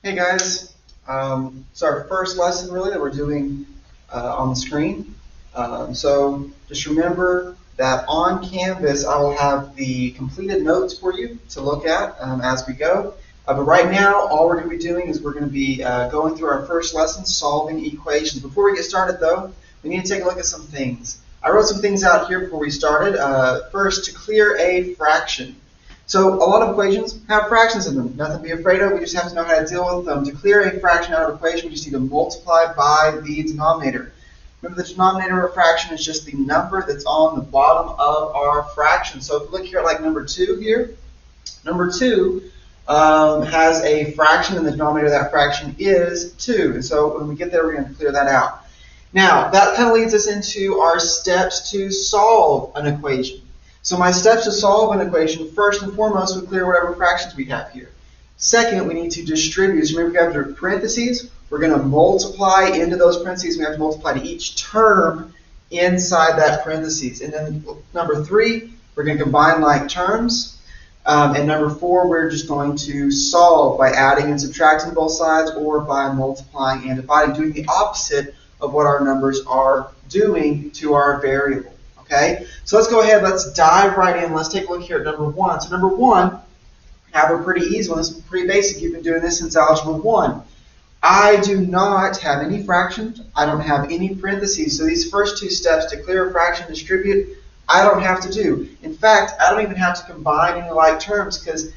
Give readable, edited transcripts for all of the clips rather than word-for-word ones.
Hey guys, it's our first lesson really that we're doing on the screen. So just remember that on Canvas I will have the completed notes for you to look at as we go. But right now all we're going to be doing is we're going to be going through our first lesson, solving equations. Before we get started though, we need to take a look at some things. I wrote some things out here before we started. First, to clear a fraction. So a lot of equations have fractions in them. Nothing to be afraid of. We just have to know how to deal with them. To clear a fraction out of an equation, we just need to multiply by the denominator. Remember, the denominator of a fraction is just the number that's on the bottom of our fraction. So if you look here at like number 2 here, number 2 has a fraction, and the denominator of that fraction is 2. And so when we get there, we're going to clear that out. Now, that kind of leads us into our steps to solve an equation. So my steps to solve an equation, first and foremost, we clear whatever fractions we have here. Second, we need to distribute. So remember, we have parentheses. We're going to multiply into those parentheses. We have to multiply to each term inside that parentheses. And then number 3, we're going to combine like terms. And number 4, we're just going to solve by adding and subtracting both sides or by multiplying and dividing, doing the opposite of what our numbers are doing to our variable. Okay, so let's go ahead, let's dive right in. Let's take a look here at number 1. So number 1, have a pretty easy one. This is pretty basic. You've been doing this since Algebra 1. I do not have any fractions. I don't have any parentheses. So these first 2 steps, to clear a fraction, distribute, I don't have to do. In fact, I don't even have to combine any like terms, because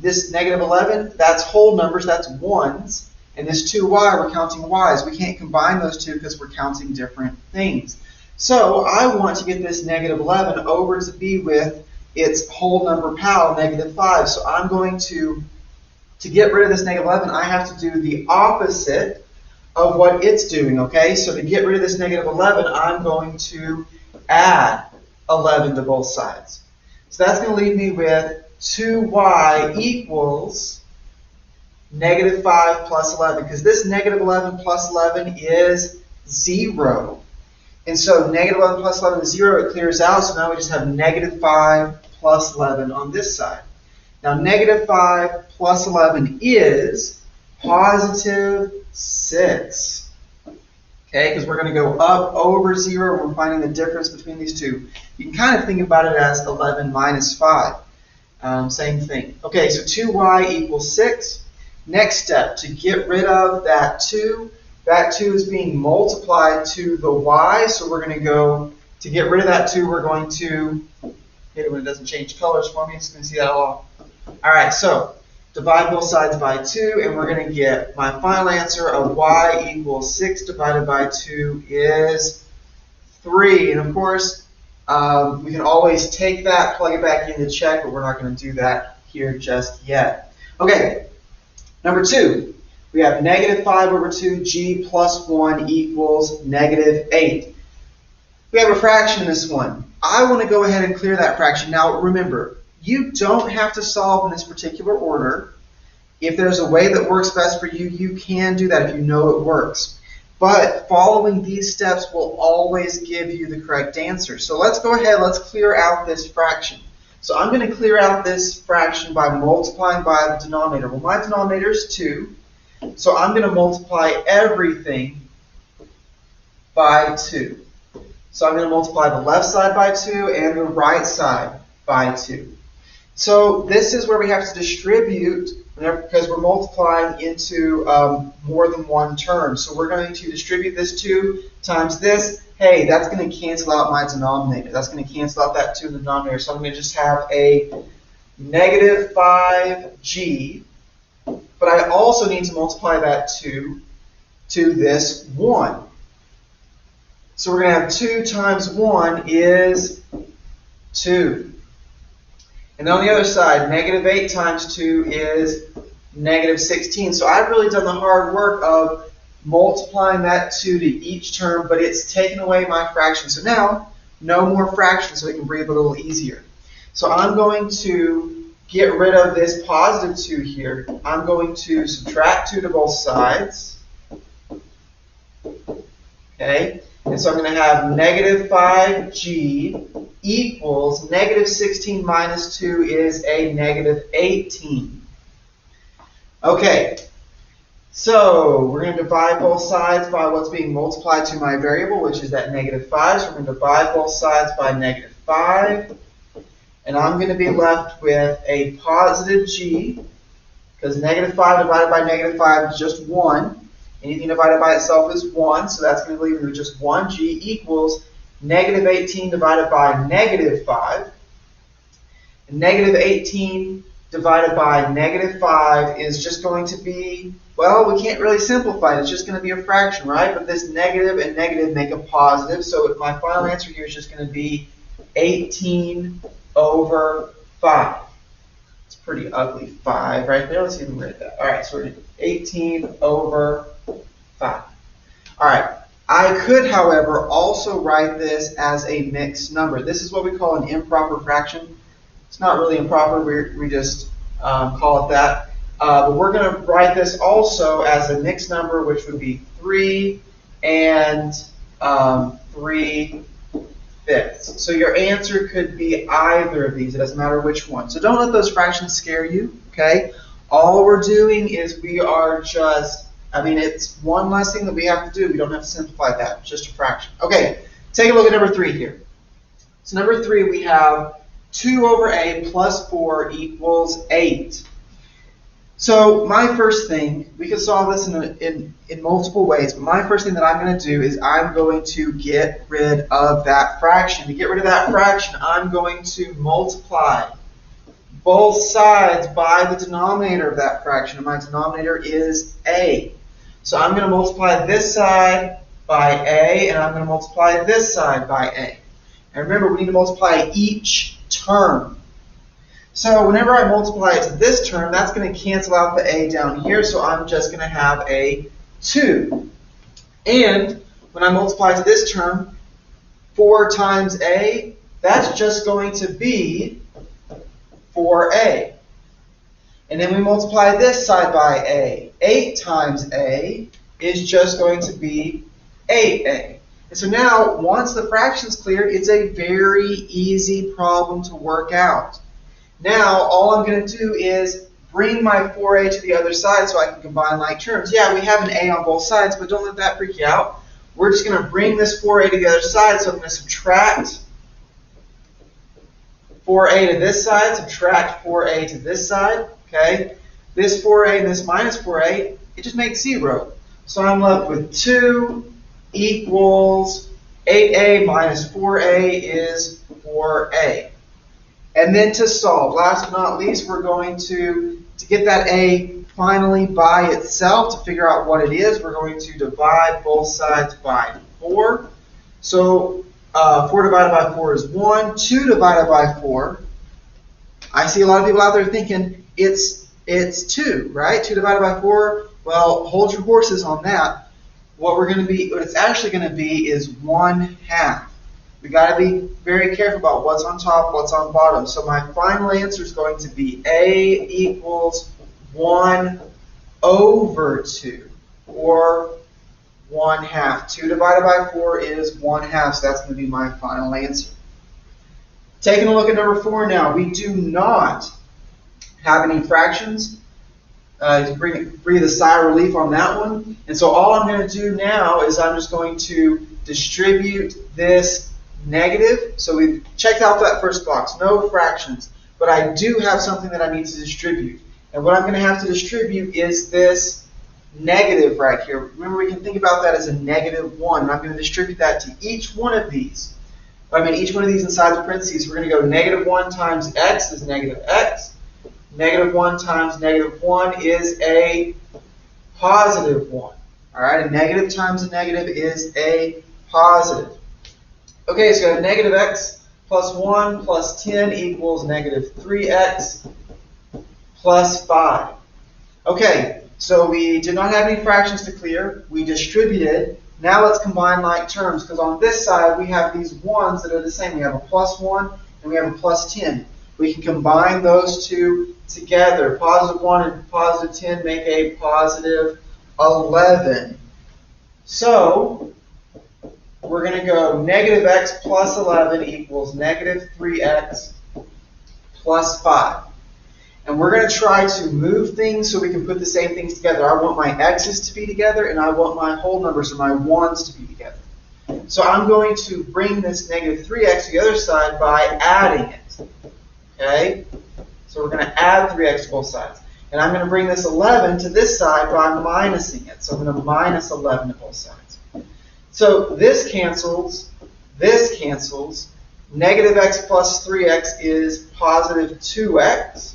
this negative 11, that's whole numbers, that's ones. And this 2y, we're counting y's. We can't combine those two because we're counting different things. So I want to get this negative 11 over to be with its whole number pal, negative 5. So I'm going to get rid of this negative 11, I have to do the opposite of what it's doing, okay? So to get rid of this negative 11, I'm going to add 11 to both sides. So that's going to leave me with 2y equals negative 5 plus 11, because this negative 11 plus 11 is 0. And so negative 11 plus 11 is 0. It clears out, so now we just have negative 5 plus 11 on this side. Now negative 5 plus 11 is positive 6. Okay, because we're going to go up over 0. We're finding the difference between these two. You can kind of think about it as 11 minus 5. Same thing. Okay, so 2y equals 6. Next step, to get rid of that 2. That 2 is being multiplied to the y, so we're going to go, to get rid of that 2, we're going to, hit it when it doesn't change colors for me, just going to see that all. Alright, so divide both sides by 2, and we're going to get my final answer of y equals 6 divided by 2 is 3. And of course, we can always take that, plug it back in to check, but we're not going to do that here just yet. Okay, number 2. We have negative 5 over 2g plus 1 equals negative 8. We have a fraction in this one. I want to go ahead and clear that fraction. Now remember, you don't have to solve in this particular order. If there's a way that works best for you, you can do that if you know it works. But following these steps will always give you the correct answer. So let's go ahead, let's clear out this fraction. So I'm going to clear out this fraction by multiplying by the denominator. Well, my denominator is 2. So I'm going to multiply everything by 2. So I'm going to multiply the left side by 2 and the right side by 2. So this is where we have to distribute, because we're multiplying into more than one term. So we're going to distribute this 2 times this. Hey, that's going to cancel out my denominator. That's going to cancel out that 2 in the denominator. So I'm going to just have a negative 5g. But I also need to multiply that 2 to this 1. So we're going to have 2 times 1 is 2. And then on the other side, negative 8 times 2 is negative 16. So I've really done the hard work of multiplying that 2 to each term, but it's taken away my fraction. So now, no more fractions, so we can breathe a little easier. So I'm going to get rid of this positive 2 here. I'm going to subtract 2 to both sides. Okay, and so I'm going to have negative 5g equals negative 16 minus 2 is a negative 18. Okay, So we're going to divide both sides by what's being multiplied to my variable, which is that -5. So we're going to divide both sides by -5. And I'm going to be left with a positive g, because -5 divided by -5 is just 1. Anything divided by itself is 1, so that's going to leave me with just 1g equals -18 divided by -5. And -18 divided by -5 is just going to be, well, we can't really simplify it. It's just going to be a fraction, right? But this negative and negative make a positive, so my final answer here is just going to be 18 over 5. It's a pretty ugly 5 right there. Let's see if we can write that. All right, so we're going to do 18 over 5. All right. I could, however, also write this as a mixed number. This is what we call an improper fraction. It's not really improper. We just call it that. But we're going to write this also as a mixed number, which would be 3 and 3/5. So your answer could be either of these. It doesn't matter which one. So don't let those fractions scare you, okay? All we're doing is we are just, it's one less thing that we have to do. We don't have to simplify that. It's just a fraction. Okay, take a look at number 3 here. So number 3, we have 2 over a plus 4 equals 8. So my first thing, we can solve this in multiple ways, but my first thing that I'm going to do is I'm going to get rid of that fraction. To get rid of that fraction, I'm going to multiply both sides by the denominator of that fraction, and my denominator is a. So I'm going to multiply this side by a, and I'm going to multiply this side by a. And remember, we need to multiply each term. So whenever I multiply it to this term, that's going to cancel out the a down here, so I'm just going to have a 2. And when I multiply to this term, 4 times a, that's just going to be 4a. And then we multiply this side by a. 8 times a is just going to be 8a. And so now, once the fraction's cleared, it's a very easy problem to work out. Now, all I'm going to do is bring my 4a to the other side so I can combine like terms. Yeah, we have an a on both sides, but don't let that freak you out. We're just going to bring this 4a to the other side, so I'm going to subtract 4a to this side, subtract 4a to this side, okay? This 4a and this minus 4a, it just makes 0. So I'm left with 2 equals 8a minus 4a is 4a. And then to solve, last but not least, we're going to get that a finally by itself, to figure out what it is, we're going to divide both sides by 4. So 4 divided by 4 is 1. 2 divided by 4, I see a lot of people out there thinking it's 2, right? 2 divided by 4, well, hold your horses on that. What it's actually going to be is 1/2. We got to be very careful about what's on top, what's on bottom. So my final answer is going to be a equals 1 over 2, or 1/2. 2 divided by 4 is 1/2, so that's going to be my final answer. Taking a look at number 4 now, we do not have any fractions. To breathe a sigh of relief on that one. And so all I'm going to do now is I'm just going to distribute this negative. So we've checked out that first box, no fractions. But I do have something that I need to distribute. And what I'm going to have to distribute is this negative right here. Remember, we can think about that as a -1. And I'm going to distribute that to each one of these. Each one of these inside the parentheses. We're going to go -1 times x is -x. -1 times -1 is a +1. All right, a negative times a negative is a positive. Okay, so we have -x plus 1 plus 10 equals -3x plus 5. Okay, so we did not have any fractions to clear. We distributed. Now let's combine like terms, because on this side we have these 1s that are the same. We have a +1 and we have a +10. We can combine those two together. +1 and +10 make a +11. So we're going to go -x plus 11 equals -3x plus 5. And we're going to try to move things so we can put the same things together. I want my x's to be together, and I want my whole numbers, or my 1's, to be together. So I'm going to bring this negative 3x to the other side by adding it. Okay? So we're going to add 3x to both sides. And I'm going to bring this 11 to this side by minusing it. So I'm going to minus 11 to both sides. So this cancels. Negative x plus 3x is positive 2x.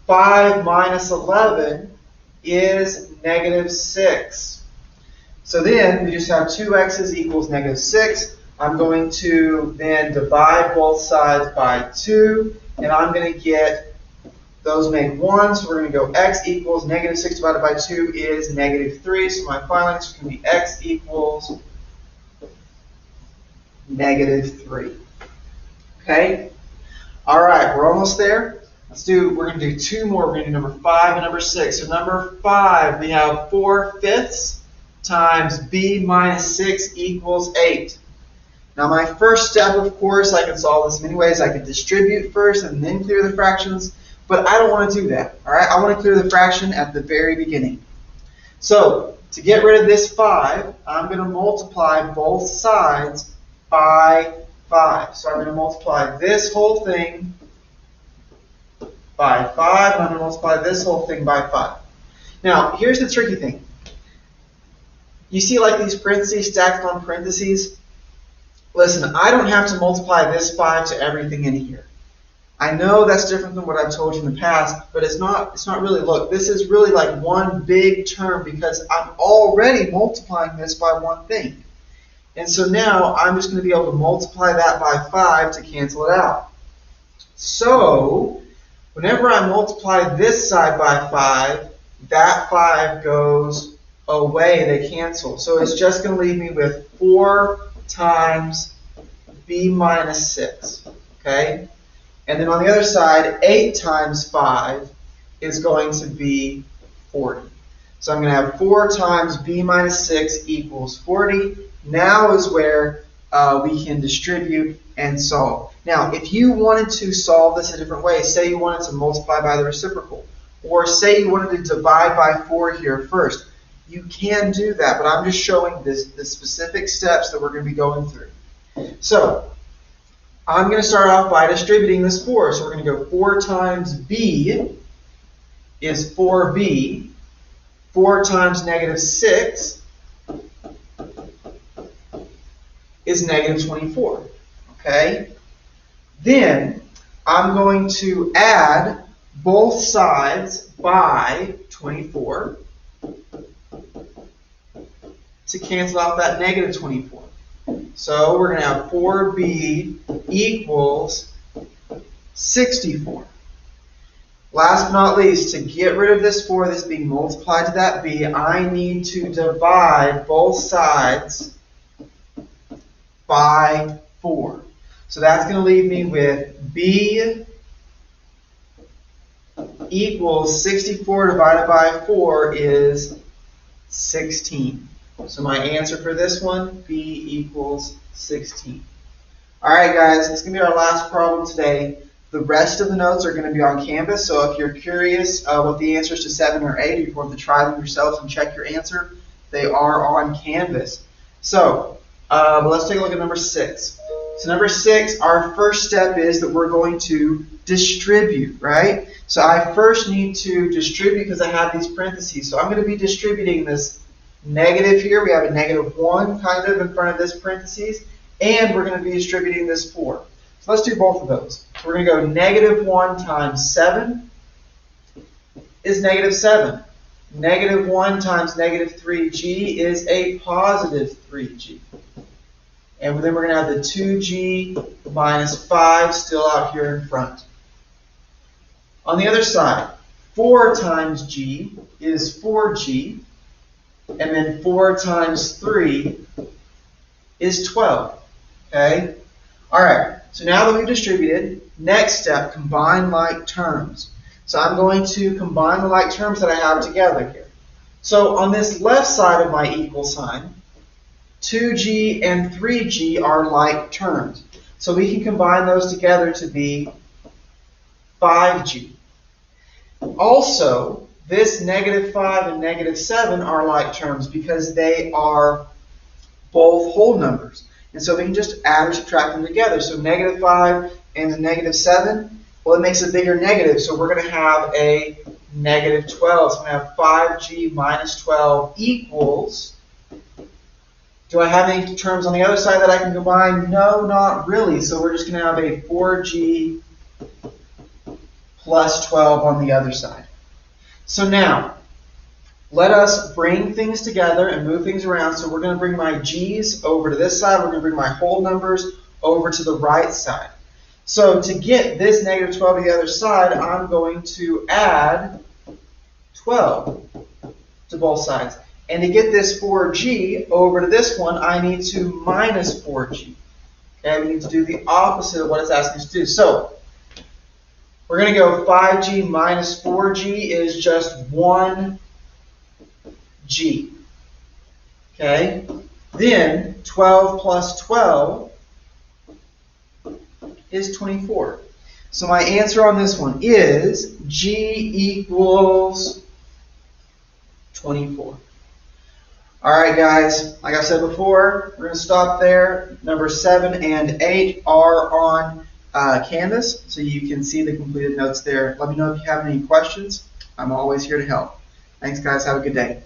5 minus 11 is negative 6. So then we just have 2x's equals negative 6. I'm going to then divide both sides by 2, and I'm going to get those make 1. So we're going to go x equals negative 6 divided by 2 is negative 3. So my final answer is going to be x equals negative 3. Okay? All right, we're almost there. We're going to do 2 more. We're going to do number 5 and number 6. So number 5, we have 4/5 times b minus 6 equals 8. Now my first step, of course, I can solve this many ways. I could distribute first and then clear the fractions, but I don't want to do that. All right, I want to clear the fraction at the very beginning. So to get rid of this 5, I'm going to multiply both sides by 5. So I'm going to multiply this whole thing by 5, and I'm going to multiply this whole thing by 5. Now, here's the tricky thing. You see like these parentheses stacked on parentheses? Listen, I don't have to multiply this 5 to everything in here. I know that's different than what I've told you in the past, but it's not really, look, this is really like one big term because I'm already multiplying this by one thing. And so now I'm just going to be able to multiply that by 5 to cancel it out. So whenever I multiply this side by 5, that 5 goes away, they cancel. So it's just going to leave me with 4 times b minus 6. Okay? And then on the other side, 8 times 5 is going to be 40. So I'm going to have 4 times b minus 6 equals 40. Now is where we can distribute and solve. Now, if you wanted to solve this a different way, say you wanted to multiply by the reciprocal, or say you wanted to divide by 4 here first, you can do that, but I'm just showing the specific steps that we're going to be going through. So, I'm going to start off by distributing this 4. So we're going to go 4 times b is 4b. 4 times negative 6 is negative 24. Okay? Then I'm going to add both sides by 24 to cancel out that negative 24. So we're going to have 4b equals 64. Last but not least, to get rid of this 4 that's being multiplied to that b, I need to divide both sides by 4. So that's going to leave me with b equals 64 divided by 4 is 16. So my answer for this one, b equals 16. All right, guys, this is going to be our last problem today. The rest of the notes are going to be on Canvas, so if you're curious what the answers to 7 or 8, if you want to try them yourselves and check your answer, they are on Canvas. So let's take a look at number 6. So number 6, our first step is that we're going to distribute, right? So I first need to distribute because I have these parentheses. So I'm going to be distributing this negative here. We have a negative 1 kind of in front of this parentheses. And we're going to be distributing this 4. So let's do both of those. So we're going to go negative 1 times 7 is negative 7. Negative 1 times negative 3g is a positive 3g. And then we're going to have the 2g minus 5 still out here in front. On the other side, 4 times g is 4g. And then 4 times 3 is 12. Okay? All right. So now that we've distributed, next step, combine like terms. So I'm going to combine the like terms that I have together here. So on this left side of my equal sign, 2g and 3g are like terms. So we can combine those together to be 5g. Also, this -5 and -7 are like terms because they are both whole numbers. And so we can just add or subtract them together. So -5 and a -7, well, it makes a bigger negative. So we're going to have a -12. So I'm going to have 5g minus 12 equals. Do I have any terms on the other side that I can combine? No, not really. So we're just going to have a 4g plus 12 on the other side. So now, let us bring things together and move things around. So we're going to bring my g's over to this side. We're going to bring my whole numbers over to the right side. So to get this -12 to the other side, I'm going to add 12 to both sides. And to get this 4g over to this one, I need to minus 4g. Okay, we need to do the opposite of what it's asking us to do. So we're going to go 5g minus 4g is just 1g. Okay, then 12 plus 12 is 24. So my answer on this one is g equals 24. All right, guys, like I said before, we're going to stop there. Number 7 and 8 are on Canvas, so you can see the completed notes there. Let me know if you have any questions. I'm always here to help. Thanks, guys. Have a good day.